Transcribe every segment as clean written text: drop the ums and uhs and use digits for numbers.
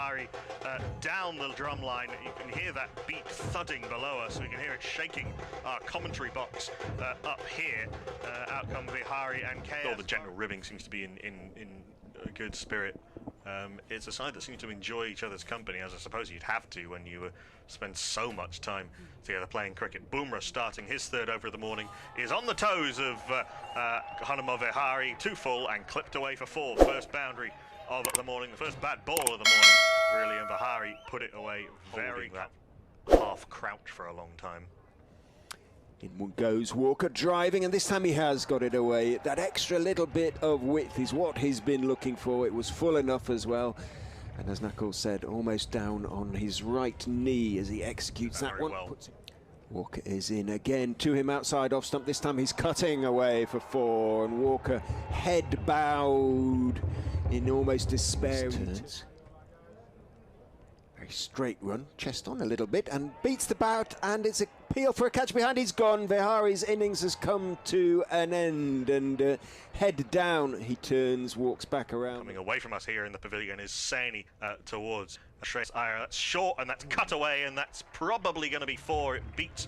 Vihari down the drum line. You can hear that beat thudding below us. We can hear it shaking our commentary box up here. Out come Vihari and KS. All the general ribbing seems to be in a good spirit. It's a side that seems to enjoy each other's company, as I suppose you'd have to when you spend so much time together playing cricket. Bumrah, starting his third over of the morning, is on the toes of Hanuman Vihari, 2 full and clipped away for 4. First boundary of the morning, the first bad ball of the morning, really, and Vihari put it away very half crouch for a long time. In goes Walker driving, and this time he has got it away. That extra little bit of width is what he's been looking for. It was full enough as well. And as Knuckles said, almost down on his right knee as he executes that one. Well. Walker is in again to him outside off stump. This time he's cutting away for 4, and Walker head bowed in almost despair. Very straight run, chest on a little bit, and beats the bat, and it's a peel for a catch behind. He's gone. Vihari's innings has come to an end, and head down he turns, walks back around. Coming away from us here in the pavilion is Saini towards Shreyas Iyer. That's short, and that's cut away, and that's probably going to be 4. It beats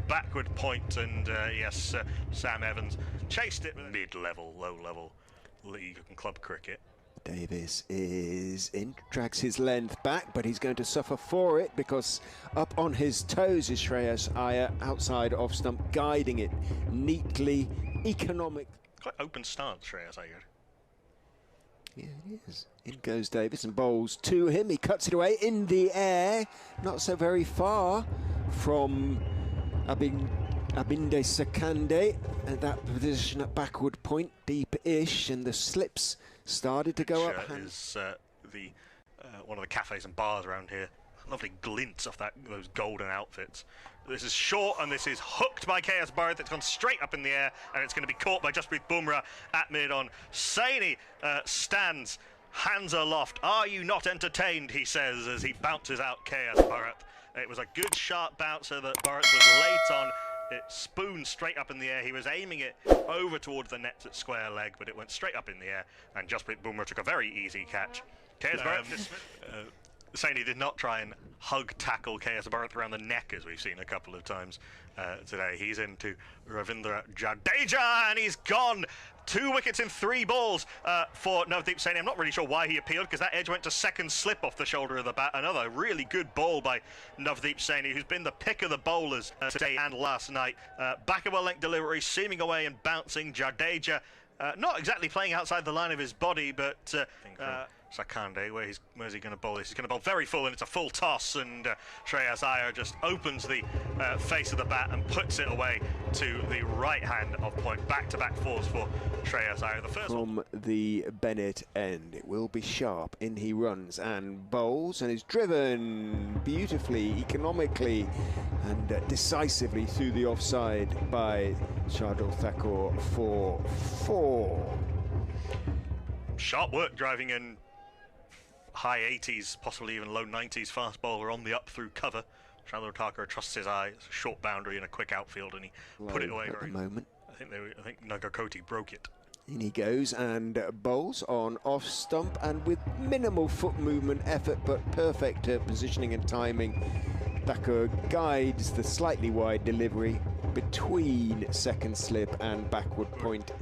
backward point, and yes, Sam Evans chased it mid-level, low-level league and club cricket. Davis is in, drags his length back, but he's going to suffer for it because up on his toes is Shreyas Iyer, outside off stump, guiding it neatly, economic. Quite open stance, Shreyas Iyer. Yeah, it is. In goes Davis and bowls to him. He cuts it away in the air, not so very far from Abinde Sakande, and that position at backward point, deep-ish, and the slips started to go up. Is one of the cafes and bars around here. Lovely glints off those golden outfits. This is short, and this is hooked by KS Bharat. It's gone straight up in the air, and it's going to be caught by Jasprit Bumrah at mid-on. Saini stands, hands aloft. Are you not entertained, he says, as he bounces out KS Bharat. It was a good sharp bouncer that Bharat was late on. It spooned straight up in the air. He was aiming it over towards the nets at square leg, but it went straight up in the air, and Jasprit Bumrah took a very easy catch. KS Bharat, Saini did not try and hug tackle KS Bharat around the neck, as we've seen a couple of times today. He's into Ravindra Jadeja, and he's gone. 2 wickets in 3 balls for Navdeep Saini. I'm not really sure why he appealed, because that edge went to second slip off the shoulder of the bat. Another really good ball by Navdeep Saini, who's been the pick of the bowlers today and last night. Back of a length delivery, seaming away and bouncing. Jadeja not exactly playing outside the line of his body, but Sakande, where's he going to bowl this? He's going to bowl very full, and it's a full toss, and Shreyas Iyer just opens the face of the bat and puts it away to the right hand of point. Back-to-back 4s for Shreyas Iyer. The first from the Bennett end, it will be sharp. In he runs and bowls, and is driven beautifully, economically, and decisively through the offside by Shardul Thakur for 4. Sharp work driving in high 80s, possibly even low 90s fast bowler on the up through cover. Shardul Thakur trusts his eye. It's a short boundary and a quick outfield, and he put it away at the moment. I think Nagarkoti broke it. In he goes and bowls on off stump, and with minimal foot movement effort, but perfect positioning and timing. Thakur guides the slightly wide delivery between second slip and backward point.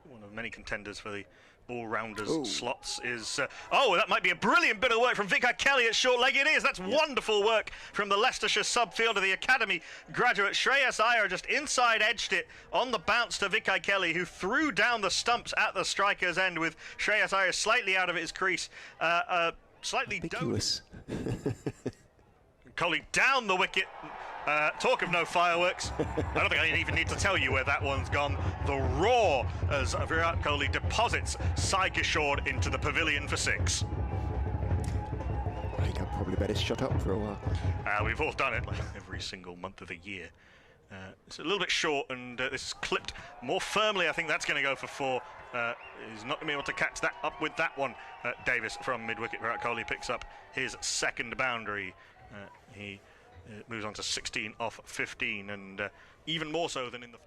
One of many contenders for the all-rounders slots is that might be a brilliant bit of work from Vikai Kelly at short leg. It is. That's wonderful work from the Leicestershire subfielder, the academy graduate. Shreyas Iyer just inside edged it on the bounce to Vikai Kelly, who threw down the stumps at the striker's end, with Shreyas Iyer slightly out of his crease, slightly ambiguous. Kohli down the wicket. Talk of no fireworks. I don't think I even need to tell you where that one's gone. The roar as Virat Kohli deposits Sai Kishore into the pavilion for 6. I think I'd probably better shut up for a while. We've all done it like every single month of the year. It's a little bit short, and this is clipped more firmly. I think that's going to go for 4. He's not going to be able to catch that up with that one. Davis from mid-wicket. Virat Kohli picks up his second boundary. He moves on to 16 off 15, and even more so than in the...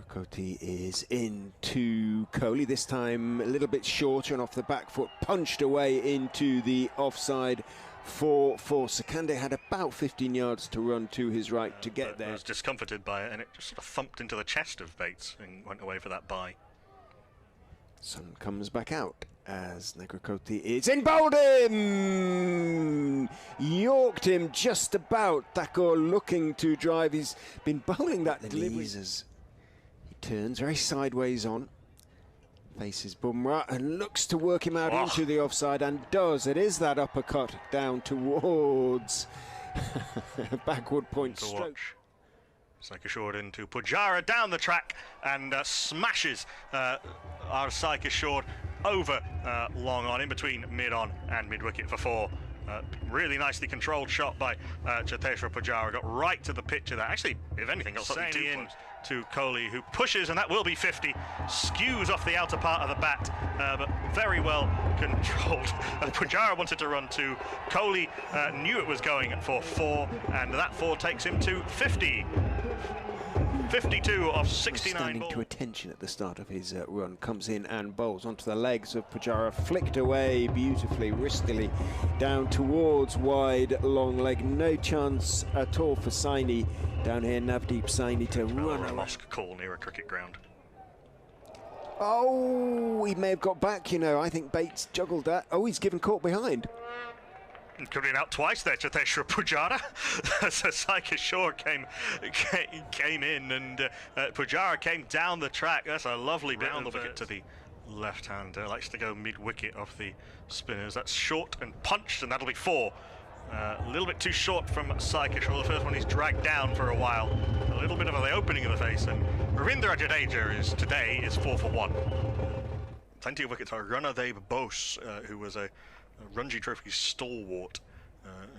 Kohli is into Kohli, this time a little bit shorter and off the back foot, punched away into the offside for Sakande. Had about 15 yards to run to his right to get there. I was discomforted by it, and it just sort of thumped into the chest of Bates and went away for that bye. Sun comes back out as Kohli is in, bowled him! Yorked him just about. Thakur looking to drive. He's been bowling that delivery as he turns very sideways on. Faces Bumrah and looks to work him out into the offside, and does. It is that uppercut down towards backward point stroke. Saika short into Pujara down the track and smashes our Saika short over long on, in between mid-on and mid-wicket for 4. Really nicely controlled shot by Jadeja Pujara. Got right to the pitch of that. Actually, if anything, got something in to Kohli, who pushes, and that will be 50. Skews off the outer part of the bat, but very well controlled. Pujara wanted to run 2. Kohli knew it was going for 4, and that 4 takes him to 50. 52 of 69 standing balls. To attention at the start of his run, comes in and bowls onto the legs of Pujara, flicked away beautifully, wristily, down towards wide long leg. No chance at all for Saini down here, Navdeep Saini, to run a mosque call near a cricket ground. Oh, he may have got back, you know. I think Bates juggled that. Oh, he's given caught behind. Could have been out twice there, Jadeja Pujara. So Saika Shore came in, and Pujara came down the track. That's a lovely bit on the wicket to the left hand. Likes to go mid-wicket off the spinners. That's short and punched, and that'll be 4. A little bit too short from Saika Shore. The first one he's dragged down for a while. A little bit of the opening of the face, and Ravindra Jadeja today is 4 for 1. Plenty of wickets for Ranadeb Bose, who was a Ranji Trophy stalwart,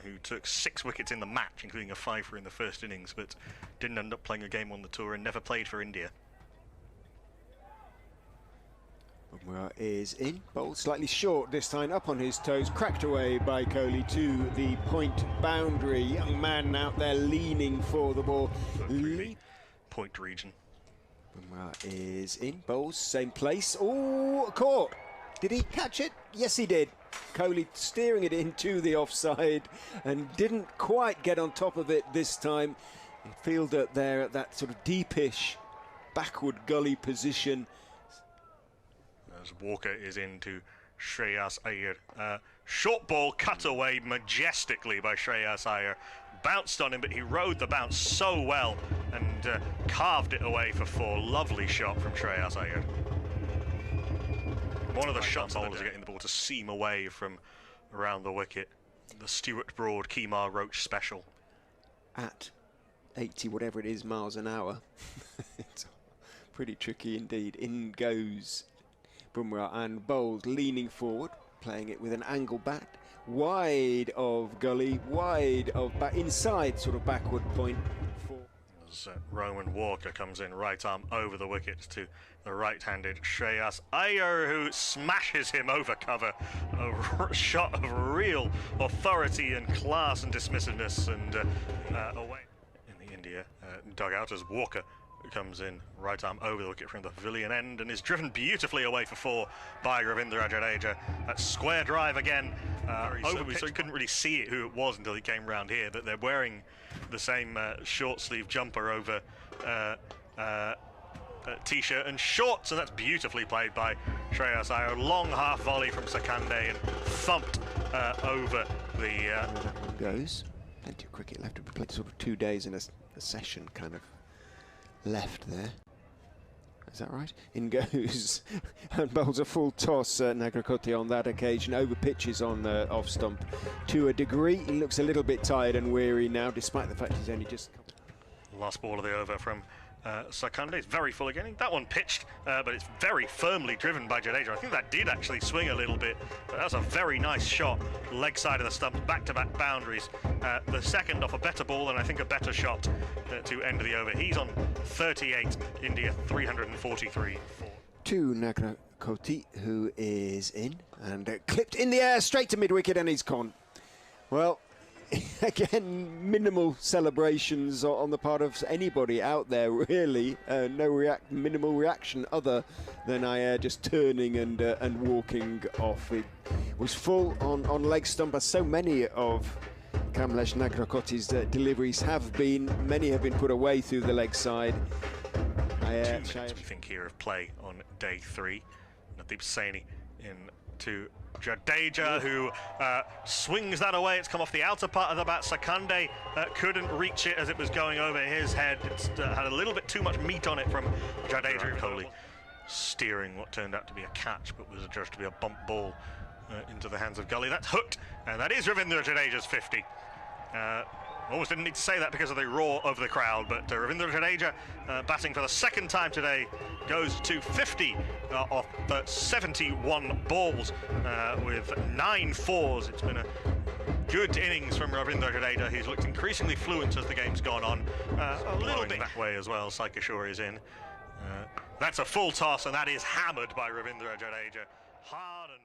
who took 6 wickets in the match, including a 5-for in the first innings, but didn't end up playing a game on the tour and never played for India. Bumrah is in, bowled slightly short this time, up on his toes, cracked away by Kohli to the point boundary. Young man out there leaning for the ball. Point region. Bumrah is in, bowls, same place. Oh, caught! Did he catch it? Yes, he did. Kohli steering it into the offside and didn't quite get on top of it this time. He fielded there at that sort of deepish backward gully position. As Walker is into Shreyas Iyer. Short ball cut away majestically by Shreyas Iyer. Bounced on him, but he rode the bounce so well and carved it away for 4. Lovely shot from Shreyas Iyer. One of the shots bowlers are getting the ball to seam away from around the wicket. The Stuart Broad Kemar Roach special. At 80 whatever it is miles an hour. It's pretty tricky indeed. In goes Bumrah and bowled, leaning forward, playing it with an angle bat, wide of gully, wide of back, inside sort of backward point. As Roman Walker comes in, right arm over the wicket to the right-handed Shreyas Iyer, who smashes him over cover. A shot of real authority and class and dismissiveness, and away in the India dugout as Walker comes in, right arm over the wicket from the pavilion end, and is driven beautifully away for 4 by Ravindra Jadeja. That square drive again, so you couldn't really see it who it was until he came round here, but they're wearing the same short sleeve jumper over t-shirt and shorts, and that's beautifully played by Shreyas Iyer. Long half volley from Sakande and thumped over the... Goes. Plenty of cricket left. We've played sort of 2 days in a session kind of left there. Is that right? In goes and bowls a full toss. Kohli on that occasion, over pitches on the off stump to a degree. He looks a little bit tired and weary now, despite the fact he's only just... Last ball of the over from Sakande. It's very full again. That one pitched, but it's very firmly driven by Jadeja. I think that did actually swing a little bit, but that's a very nice shot. Leg side of the stump, back-to-back boundaries. The second off a better ball and I think a better shot to end the over. He's on 38, India 343. To Kohli, who is in and clipped in the air straight to mid-wicket, and he's gone. Well, again, minimal celebrations on the part of anybody out there, really. Minimal reaction other than Ayer just turning and walking off. It was full on leg stump, as so many of Kamlesh Nagrakoti's deliveries have been. Many have been put away through the leg side. 2 minutes we think here of play on day 3. Nadeep Saini into Jadeja, who swings that away. It's come off the outer part of the bat. Sakande couldn't reach it as it was going over his head. It's had a little bit too much meat on it from Jadeja Kohli, steering what turned out to be a catch, but was adjudged to be a bump ball into the hands of Gully. That's hooked, and that is Ravindra Jadeja's 50. Almost didn't need to say that because of the roar of the crowd, but Ravindra Jadeja, batting for the 2nd time today, goes to 50 off the 71 balls with 9 fours. It's been a good innings from Ravindra Jadeja. He's looked increasingly fluent as the game's gone on. A little bit that way as well. Saikashore is in. That's a full toss, and that is hammered by Ravindra Jadeja. Hard and